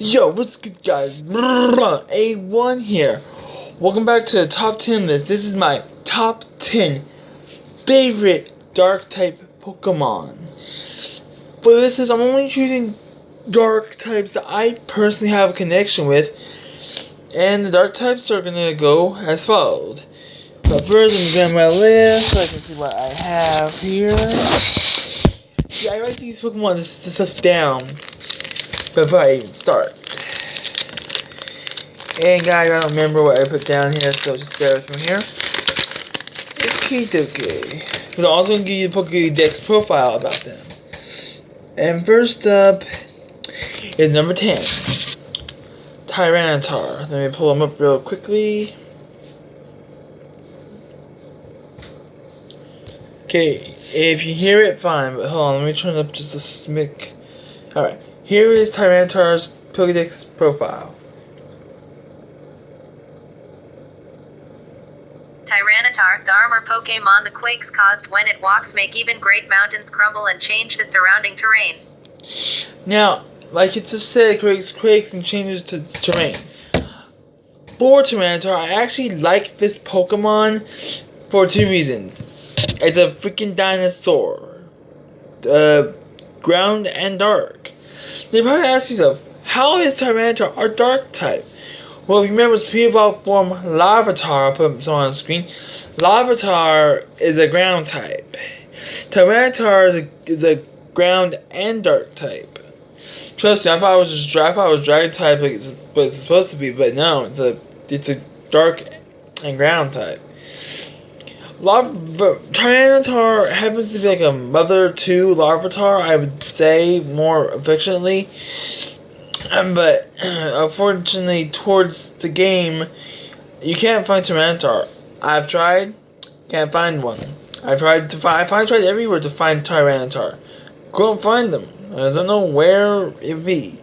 Yo, what's good, guys? A1 here. Welcome back to the top 10 list. This is my top 10 favorite dark type Pokemon. For this list, I'm only choosing dark types that I personally have a connection with, and the dark types are gonna go as follows. But first, I'm gonna get my list so I can see what I have here. Yeah, I write these Pokemon, this stuff down before I even start. And guys, I don't remember what I put down here, so just bear with me here. Okie dokie. I'm also going to give you the Pokédex profile about them. And first up is number 10. Tyranitar. Let me pull them up real quickly. Okay, if you hear it, fine, but hold on, let me turn it up just a smick. Alright, here is Tyranitar's Pokédex profile. Tyranitar, the armor Pokémon the quakes caused when it walks make even great mountains crumble and change the surrounding terrain. Now, like it just said, quakes and changes to terrain. For Tyranitar, I actually like this Pokemon for two reasons. It's a freaking dinosaur. Ground and dark. You probably ask yourself, how is Tyranitar a dark type? Well, if you remember, it's pre-evolved form Larvitar. I'll put some on the screen. Larvitar is a ground type. Tyranitar is a ground and dark type. Trust me, I thought it was dragon type, like it's supposed to be, but no, it's a dark and ground type. Tyranitar happens to be like a mother to Larvitar, I would say more affectionately. But unfortunately, towards the game, you can't find Tyranitar. I've tried, can't find one. I tried everywhere to find Tyranitar. Couldn't find them. I don't know where it be.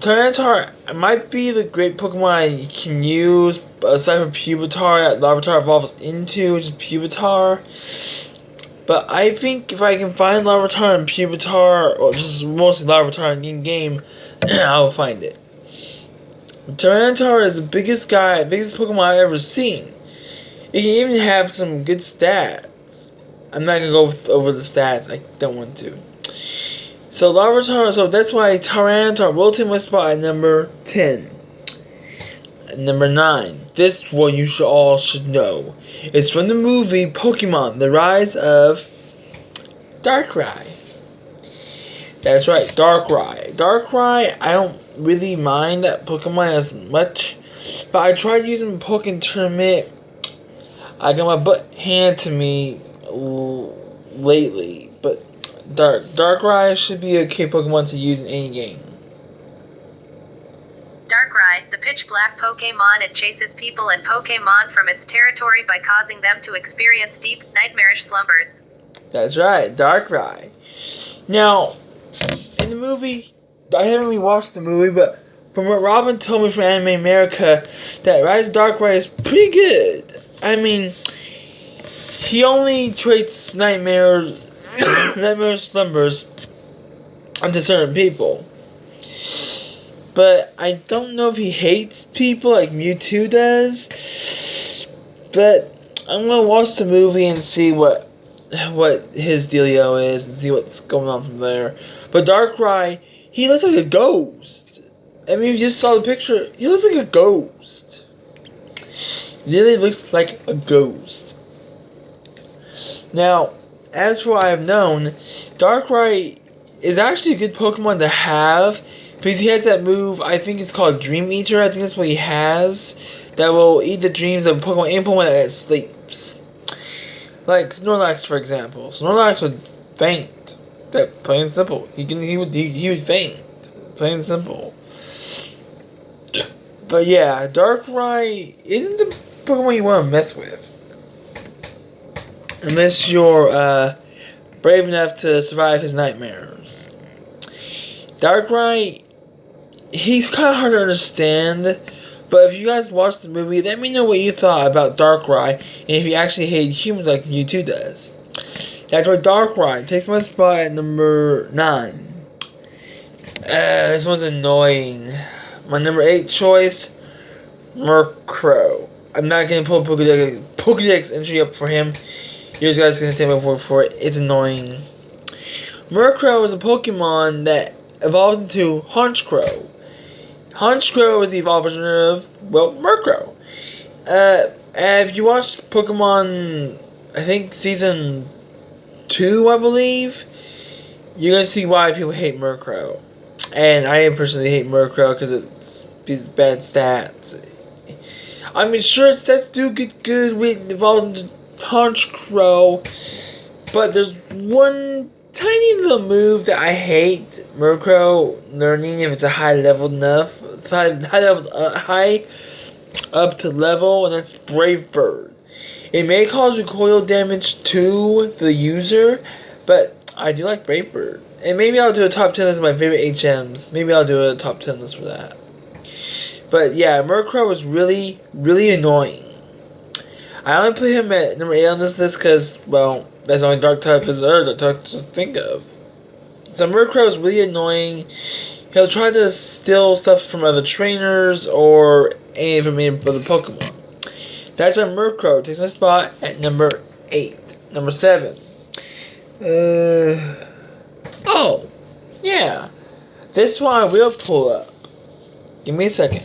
Tyranitar might be the great Pokemon I can use aside from Pupitar that Larvitar evolves into, which is Pupitar. But I think if I can find Larvitar and Pupitar, or just mostly Larvitar in game, I'll find it. Tyranitar is the biggest Pokemon I've ever seen. It can even have some good stats. I'm not gonna go over the stats, I don't want to. So Larvitar, so that's why Tyranitar will take my spot at number 10. At number 9, this one you all should know. It's from the movie Pokemon, The Rise of Darkrai. That's right, Darkrai. Darkrai, I don't really mind that Pokemon as much, but I tried using Pokémon Tournament. I got my butt handed to me lately, but Darkrai should be a okay Pokemon to use in any game. Darkrai, the pitch-black Pokémon, it chases people and Pokémon from its territory by causing them to experience deep, nightmarish slumbers. That's right, Darkrai. Now, in the movie, I haven't really watched the movie, but from what Robin told me from Anime America, that Rise of Darkrai is pretty good. I mean, he only traits nightmare slumbers onto certain people. But I don't know if he hates people like Mewtwo does. But I'm gonna watch the movie and see what his dealio is and see what's going on from there. But Darkrai, he looks like a ghost. I mean, you just saw the picture. He looks like a ghost. He really looks like a ghost. Now, as for what I've known, Darkrai is actually a good Pokemon to have because he has that move. I think it's called Dream Eater. I think that's what he has. That will eat the dreams of Pokemon and Pokemon that sleeps. Like Snorlax, for example. Snorlax would faint. That plain and simple. He would faint. Plain and simple. But yeah, Darkrai isn't the Pokemon you want to mess with. Unless you're brave enough to survive his nightmares. Darkrai, he's kind of hard to understand. But if you guys watched the movie, let me know what you thought about Darkrai, and if you actually hate humans like Mewtwo does. That's why Darkrai takes my spot at number 9. This one's annoying. My number 8 choice, Murkrow. I'm not gonna pull Pokedex entry up for him. You guys can take my word for it. It's annoying. Murkrow is a Pokemon that evolves into Honchkrow. Honchkrow is the evolved version of, well, Murkrow. If you watched Pokemon, I think season 2, I believe, you're gonna see why people hate Murkrow. And I personally hate Murkrow because it's these bad stats. I mean, sure, stats do get good when it evolves into Honchkrow, but there's one tiny little move that I hate Murkrow learning if it's a high level enough, high up to level, and that's Brave Bird. It may cause recoil damage to the user, but I do like Brave Bird. And maybe I'll do a top 10 list of my favorite HMs. Maybe I'll do a top 10 list for that. But yeah, Murkrow was really, really annoying. I only put him at number 8 on this list because, well, that's the only dark type is dark type to think of. So Murkrow is really annoying. He'll try to steal stuff from other trainers or any from other Pokemon. That's why Murkrow takes my spot at number 8. Number 7. Oh, yeah. This one I will pull up. Give me a second.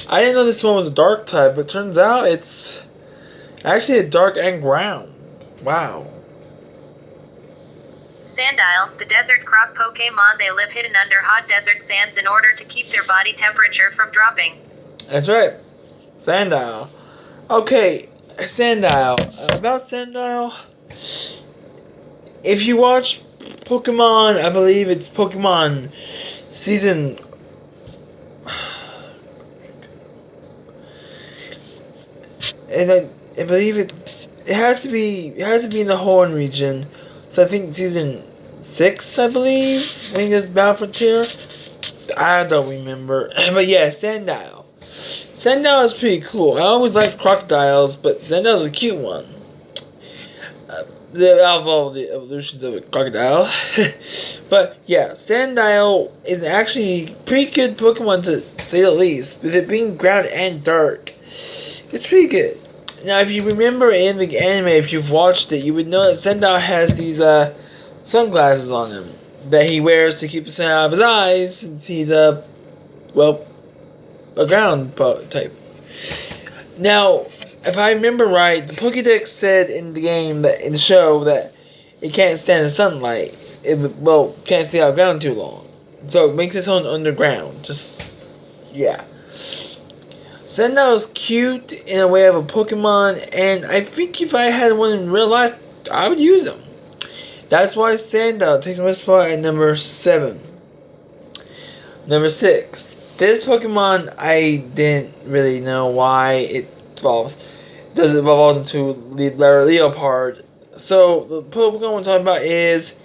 I didn't know this one was a dark type, but turns out it's actually a dark and ground. Wow. Sandile, the desert crop Pokemon. They live hidden under hot desert sands in order to keep their body temperature from dropping. That's right. Sandile. Okay, Sandile. About Sandile, if you watch Pokemon, I believe it's Pokemon season. And I believe it has to be in the Horn region. So I think season 6, I believe, when there's Battle Frontier. I don't remember. But yeah, Sandile. Sandile is pretty cool. I always like crocodiles, but Sandile is a cute one. Out of all the evolutions of a crocodile. But yeah, Sandile is actually pretty good Pokemon to say the least. With it being ground and dark, it's pretty good. Now, if you remember in the anime, if you've watched it, you would know that Sandile has these sunglasses on him that he wears to keep the sun out of his eyes, since he's a ground type. Now, if I remember right, the Pokédex said in the game, that in the show, that it can't stand the sunlight. Can't stay out of ground too long. So it makes its own underground. Yeah. Sandile is cute in a way of a Pokemon, and I think if I had one in real life, I would use them. That's why Sandile takes my spot at number 7. Number 6. This Pokemon, I didn't really know why it evolves. Does it evolve into Leopard? So the Pokemon we're talking about is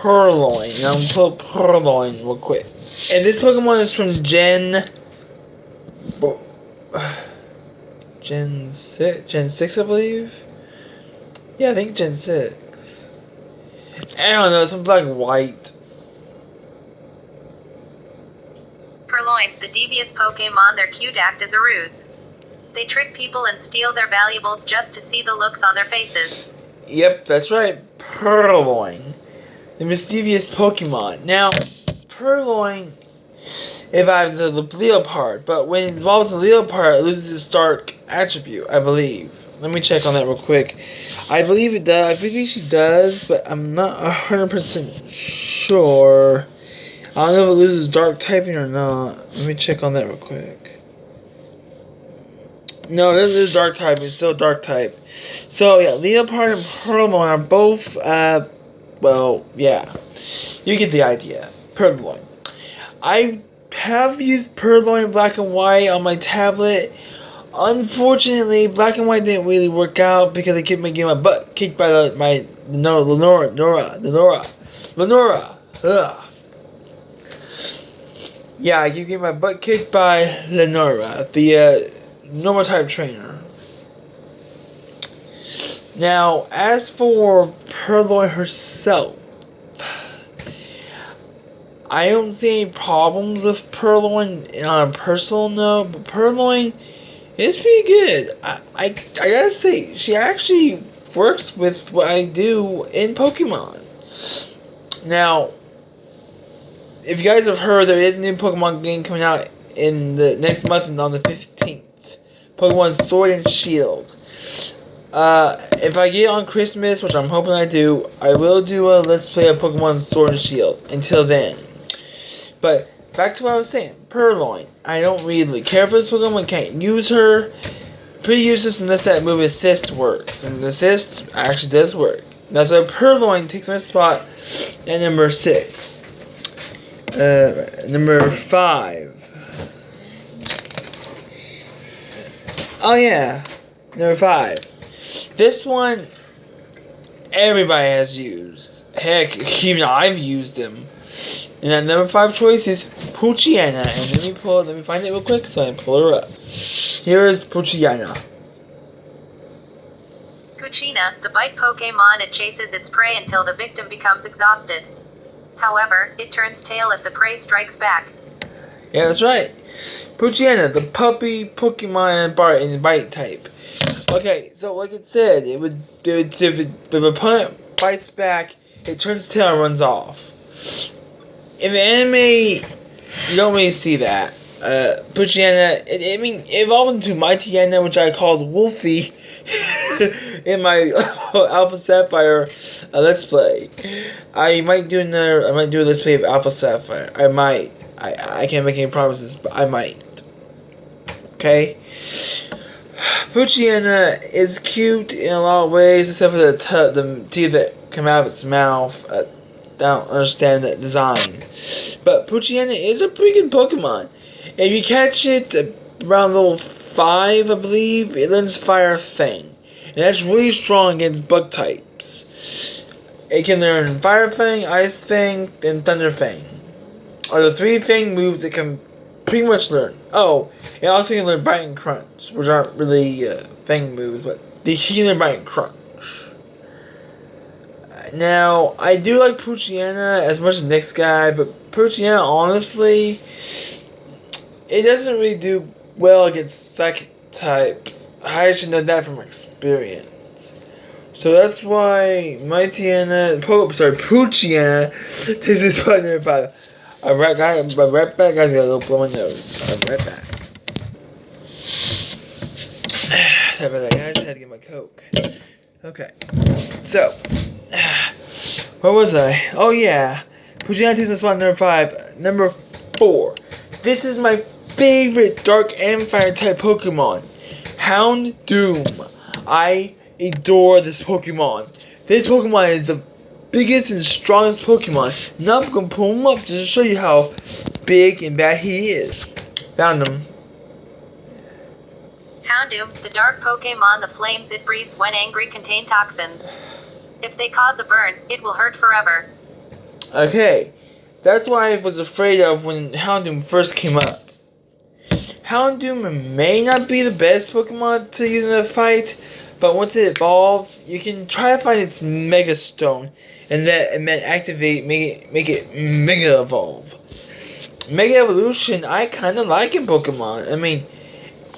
Purloin. Now I'm gonna pull up Purloin real quick. And this Pokemon is from Gen 6, I believe. Yeah, I think Gen 6. I don't know, something like white. Purloin, the devious Pokemon. They're cute, act as a ruse. They trick people and steal their valuables just to see the looks on their faces. Yep, that's right. Purloin, the mischievous Pokemon. Now, Purloin evolves into the Leopard, but when it evolves into Leopard, it loses its dark attribute, I believe. Let me check on that real quick. I believe it does. I believe she does, but I'm not 100% sure. I don't know if it loses dark typing or not. Let me check on that real quick. No, this is dark type. It's still dark type. So yeah, Leopard and Purloin are both. Yeah, you get the idea. Purloin. I have used Purloin Black and White on my tablet. Unfortunately, Black and White didn't really work out because I kept getting my butt kicked by Lenora. Ugh. Yeah, I keep getting my butt kicked by Lenora, the normal type trainer. Now, as for Purloin herself, I don't see any problems with Purloin on a personal note, but Purloin is pretty good. I gotta say, she actually works with what I do in Pokemon. Now, if you guys have heard, there is a new Pokemon game coming out in the next month on the 15th. Pokemon Sword and Shield. If I get on Christmas, which I'm hoping I do, I will do a Let's Play of Pokemon Sword and Shield. Until then. But, back to what I was saying. Purloin. I don't really care for this Pokemon. Can't use her. Pretty useless unless that move Assist works. And Assist actually does work. That's why Purloin takes my spot at number 6. Number 5. Oh yeah. Number 5. This one, everybody has used. Heck, even I've used them. And at number 5 choice is Poochyena. And let me find it real quick so I can pull her up. Here is Poochyena. Poochyena, the bite Pokemon, it chases its prey until the victim becomes exhausted. However, it turns tail if the prey strikes back. Yeah, that's right. Poochyena, the puppy Pokemon in the bite type. Okay, so like it said, if an opponent bites back, it turns tail and runs off. In the anime, you don't really see that. Poochyena, it evolved into Mightyena, which I called Wolfie in my Alpha Sapphire Let's Play. I might do a Let's Play of Alpha Sapphire. I might. I can't make any promises, but I might. Okay? Poochyena is cute in a lot of ways, except for the teeth that come out of its mouth. I don't understand that design. But Poochyena is a pretty good Pokemon. If you catch it around level 5, I believe, it learns Fire Fang. And that's really strong against bug types. It can learn Fire Fang, Ice Fang, and Thunder Fang. Are the 3 Fang moves it can pretty much learn. Oh, it also can learn Bite and Crunch, which aren't really Fang moves, but they can learn Bite and Crunch. Now, I do like Poochyena as much as the next guy, but Poochyena, honestly, it doesn't really do well against psychic types. I should know that from experience. So that's why Poochyena takes this spot number 5. I'm right back, guys. I gotta go blow my nose. I'm right back. Sorry about that, guys. I had to get my Coke. Okay. So, where was I? Oh, yeah. Poochyena takes the spot number 5. Number 4. This is my favorite Dark and Fire type Pokemon. Houndoom. I adore this Pokemon. This Pokemon is the biggest and strongest Pokemon. Now I'm gonna pull him up just to show you how big and bad he is. Found him. Houndoom, the dark Pokemon, the flames it breathes when angry contain toxins. If they cause a burn, it will hurt forever. Okay, that's what I was afraid of when Houndoom first came up. Houndoom may not be the best Pokemon to use in a fight, but once it evolves, you can try to find its Mega Stone and then activate, make it Mega Evolve. Mega Evolution, I kind of like in Pokemon. I mean,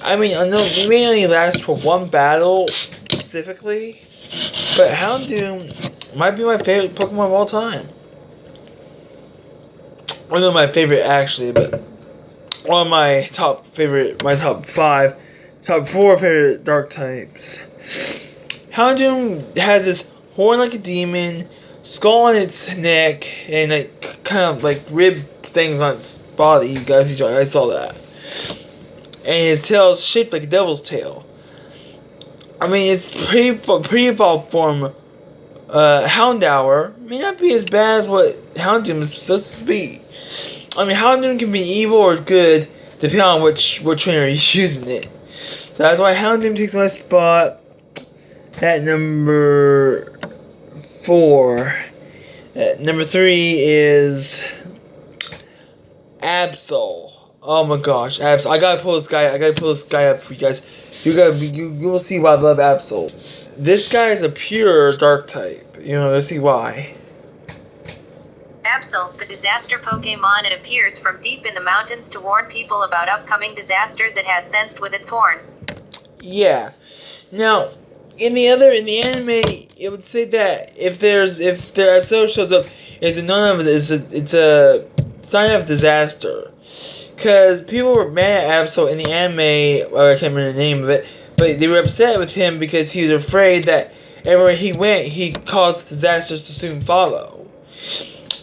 I know it may only last for one battle specifically, but Houndoom might be my favorite Pokemon of all time. One of my favorite actually, but one of my top 5, top 4 favorite dark types. Houndoom has this horn like a demon, skull on its neck, and like kind of like rib things on its body. You guys, I saw that. And his tail is shaped like a devil's tail. I mean, it's pretty evolved form. Houndour may not be as bad as what Houndoom is supposed to be. I mean, Houndoom can be evil or good depending on which trainer is using it. So that's why Houndoom takes my spot at number 4. Number 3 is Absol. Oh my gosh, Absol. I gotta pull this guy up for you guys. You will see why I love Absol. This guy is a pure dark type. Let's see why. Absol, the disaster Pokemon, it appears from deep in the mountains to warn people about upcoming disasters it has sensed with its horn. Yeah. Now, in the anime, it would say that if the Absol shows up, it's a sign of disaster. Because people were mad at Absol in the anime, or I can't remember the name of it, but they were upset with him because he was afraid that everywhere he went, he caused disasters to soon follow.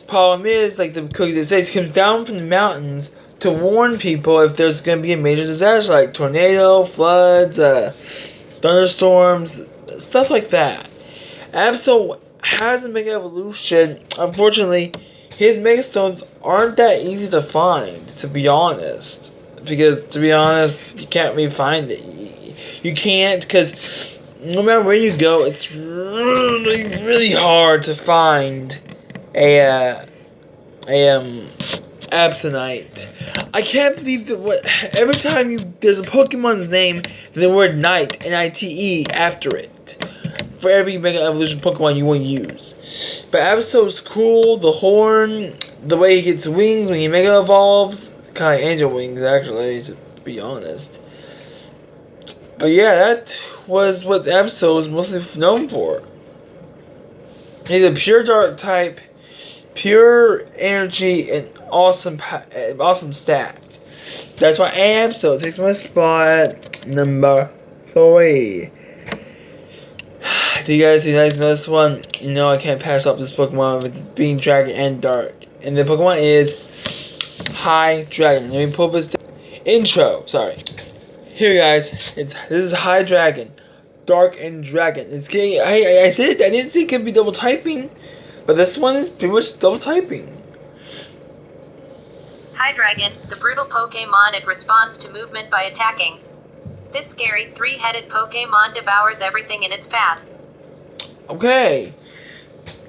Problem is, like the cookie that says, he comes down from the mountains to warn people if there's going to be a major disaster, like tornado, floods, thunderstorms, stuff like that. Absol has a Mega Evolution. Unfortunately, his Mega Stones aren't that easy to find, to be honest. Because, to be honest, you can't really find it. You can't, because no matter where you go, it's really, really hard to find a Absonite. I can't believe that every time there's a Pokemon's name, the word Night, N-I-T-E, after it. For every Mega Evolution Pokemon you want to use. But Absol's cool, the horn, the way he gets wings when he Mega Evolves. Kind of like angel wings, actually, to be honest. But yeah, that was what Absol was mostly known for. He's a pure dark type, pure energy, and awesome stats. That's why Absol takes my spot number 3. Do you guys know this one? You know I can't pass up this Pokemon with being Dragon and Dark. And the Pokemon is Hydreigon. Let me pull this intro. Sorry. Here, guys. This is Hydreigon, Dark and Dragon. It's getting. I said it. I didn't say it could be double typing, but this one is pretty much double typing. Hydreigon, the brutal Pokemon, it responds to movement by attacking. This scary 3-headed Pokemon devours everything in its path. Okay.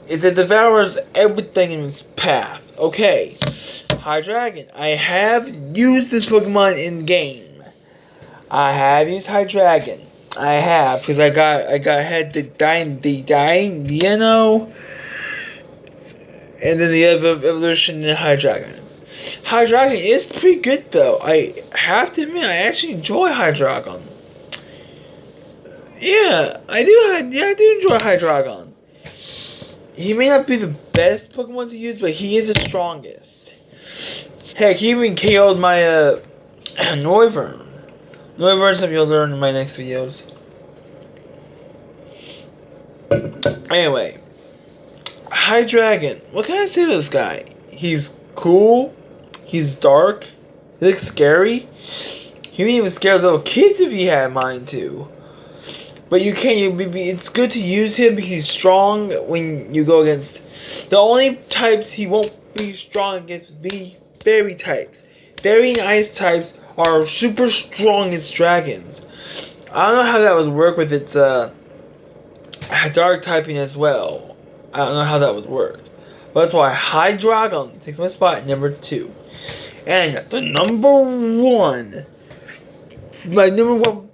It devours everything in its path. Okay. Hydreigon. I have used this Pokemon in game. I have used Hydreigon. I have, because I had the Dino, and then the other evolution in Hydreigon. Hydreigon is pretty good though. I have to admit, I actually enjoy Hydreigon. Yeah, I do enjoy Hydreigon. He may not be the best Pokemon to use, but he is the strongest. Heck, he even KO'd my Noivern. Noivern, some you'll learn in my next videos. Anyway, Hydreigon. What can I say to this guy? He's cool. He's dark. He looks scary. He would even scare little kids if he had mine too. But you can't. It's good to use him because he's strong when you go against. The only types he won't be strong against would be fairy types. Fairy and ice types are super strong as dragons. I don't know how that would work with its dark typing as well. I don't know how that would work. But that's why Hydreigon takes my spot at number 2. And the number 1, my number 1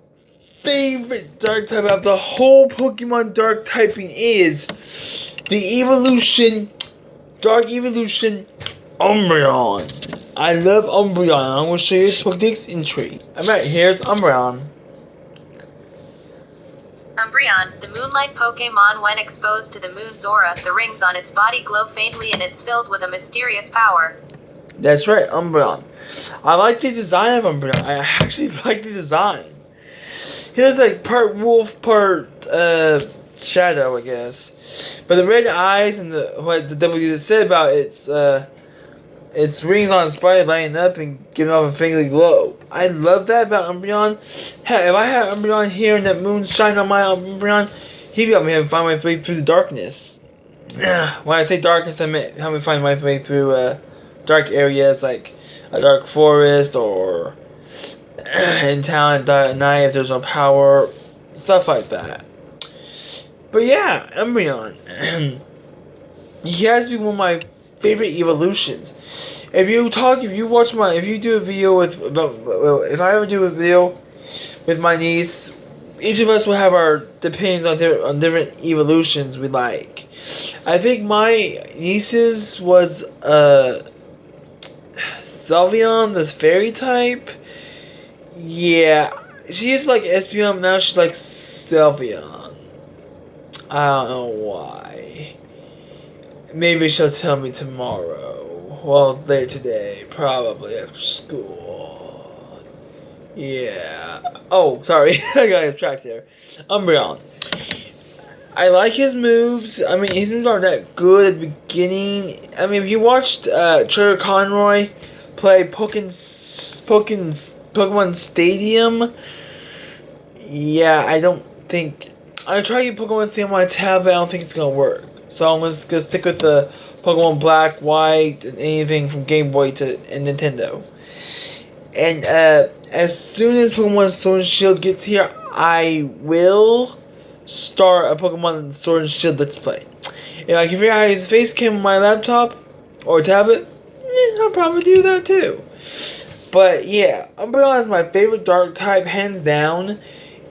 favorite dark type out of the whole Pokemon dark typing is the evolution, Dark Evolution, Umbreon. I love Umbreon. I'm going to show you its Pokedex entry. Alright, here's Umbreon. Umbreon, the moonlight Pokemon. When exposed to the moon's aura, the rings on its body glow faintly and it's filled with a mysterious power. That's right, Umbreon. I like the design of Umbreon. I actually like the design. He looks like part wolf, part shadow, I guess. But the red eyes and what the W said about its rings on its body lighting up and giving off a faintly glow. I love that about Umbreon. Heck, if I had Umbreon here and that moon shine on my Umbreon, he'd be able to find my way through the darkness. When I say darkness, I meant help me find my way through dark areas like a dark forest or in town at night if there's no power, stuff like that. But yeah, Umbreon. He has to be one of my favorite evolutions. If you do a video if I ever do a video with my niece, each of us will have our opinions on different evolutions we like. I think my niece's was Sylveon, this fairy type. Yeah, she used to like Espeon, now she's like Sylveon. I don't know why. Maybe she'll tell me tomorrow. Well, later today, probably after school. Yeah. Oh, sorry, I got distracted there. Umbreon. I like his moves. I mean, his moves aren't that good at the beginning. I mean, if you watched Trevor Conroy play Pokemon Stadium, yeah, I don't think. I tried to Pokemon Stadium on my tab, but I don't think it's gonna work. So I'm just gonna stick with the Pokemon Black, White, and anything from Game Boy to and Nintendo. And as soon as Pokemon Sword and Shield gets here, I will start a Pokemon Sword and Shield Let's Play. If I can figure out how his face cam on my laptop or tablet, I'll probably do that too. But yeah, Umbreon is my favorite Dark type, hands down.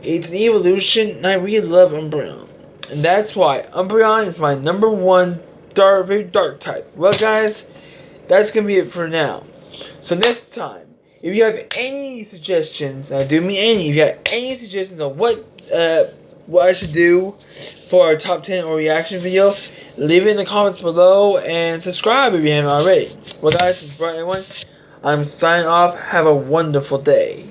It's an evolution, and I really love Umbreon. And that's why Umbreon is my number one favorite Dark type. Well guys, that's going to be it for now. So next time, if you have any suggestions, I do mean any, if you have any suggestions on what I should do for our top 10 or reaction video, leave it in the comments below and subscribe if you haven't already. Well guys, this is Bright One. I'm signing off. Have a wonderful day.